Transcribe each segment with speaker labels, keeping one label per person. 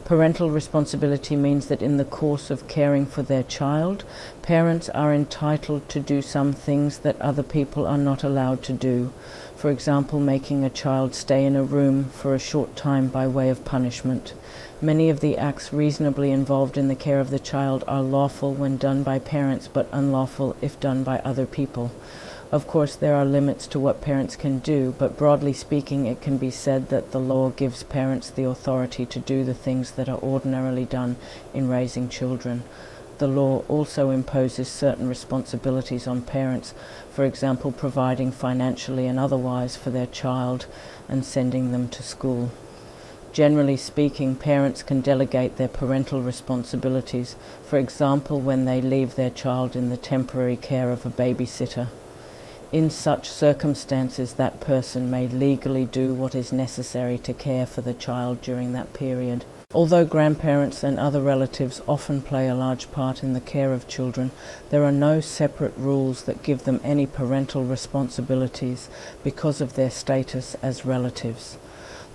Speaker 1: Parental responsibility means that in the course of caring for their child, parents are entitled to do some things that other people are not allowed to do. For example, making a child stay in a room for a short time by way of punishment. Many of the acts reasonably involved in the care of the child are lawful when done by parents, but unlawful if done by other people. Of course, there are limits to what parents can do, but broadly speaking, it can be said that the law gives parents the authority to do the things that are ordinarily done in raising children. The law also imposes certain responsibilities on parents, for example, providing financially and otherwise for their child and sending them to school. Generally speaking, parents can delegate their parental responsibilities, for example, when they leave their child in the temporary care of a babysitter. In such circumstances, that person may legally do what is necessary to care for the child during that period. Although grandparents and other relatives often play a large part in the care of children, there are no separate rules that give them any parental responsibilities because of their status as relatives.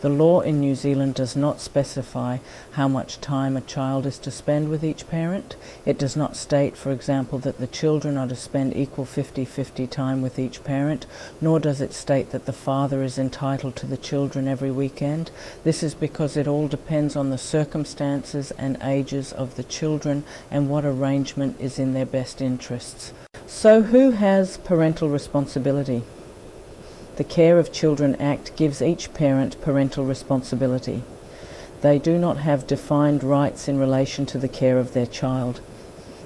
Speaker 1: The law in New Zealand does not specify how much time a child is to spend with each parent. It does not state, for example, that the children are to spend equal 50-50 time with each parent, nor does it state that the father is entitled to the children every weekend. This is because it all depends on the circumstances and ages of the children and what arrangement is in their best interests. So who has parental responsibility? The Care of Children Act gives each parent parental responsibility. They do not have defined rights in relation to the care of their child.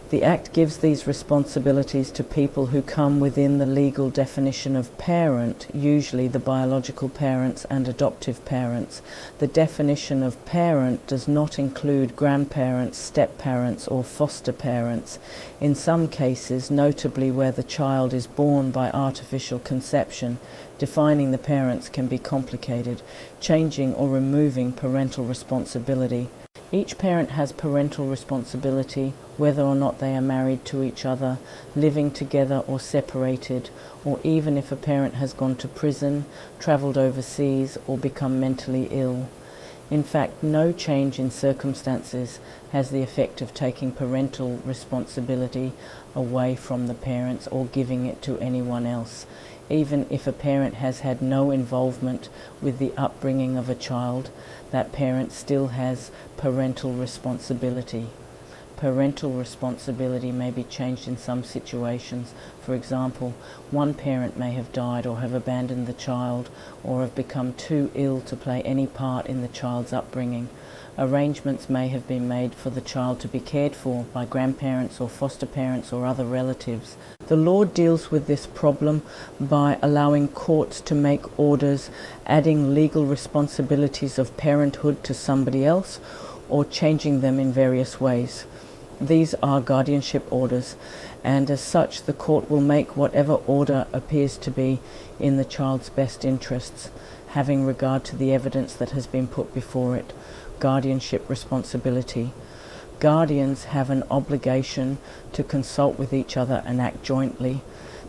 Speaker 1: The Act gives these responsibilities to people who come within the legal definition of parent, usually the biological parents and adoptive parents. The definition of parent does not include grandparents, step-parents or foster parents. In some cases, notably where the child is born by artificial conception, defining the parents can be complicated, changing or removing parental responsibility. Each parent has parental responsibility whether or not they are married to each other, living together or separated, or even if a parent has gone to prison, travelled overseas, or become mentally ill. In fact, no change in circumstances has the effect of taking parental responsibility away from the parents or giving it to anyone else. Even if a parent has had no involvement with the upbringing of a child, that parent still has parental responsibility. Parental responsibility may be changed in some situations. For example, one parent may have died or have abandoned the child or have become too ill to play any part in the child's upbringing. Arrangements may have been made for the child to be cared for by grandparents or foster parents or other relatives. The law deals with this problem by allowing courts to make orders adding legal responsibilities of parenthood to somebody else or changing them in various ways. These are guardianship orders, and as such the court will make whatever order appears to be in the child's best interests, having regard to the evidence that has been put before it. Guardianship responsibility. Guardians have an obligation to consult with each other and act jointly.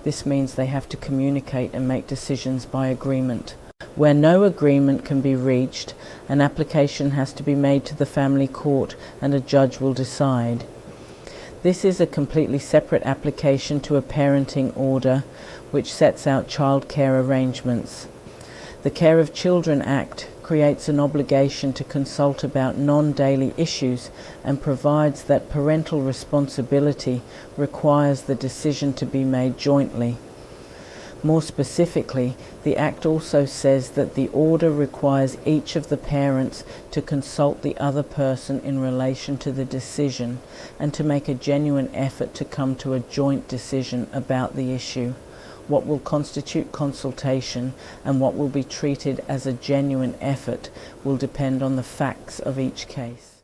Speaker 1: This means they have to communicate and make decisions by agreement. Where no agreement can be reached, an application has to be made to the family court and a judge will decide. This is a completely separate application to a parenting order which sets out childcare arrangements. The Care of Children Act creates an obligation to consult about non-daily issues and provides that parental responsibility requires the decision to be made jointly. More specifically, the Act also says that the order requires each of the parents to consult the other person in relation to the decision and to make a genuine effort to come to a joint decision about the issue. What will constitute consultation and what will be treated as a genuine effort will depend on the facts of each case.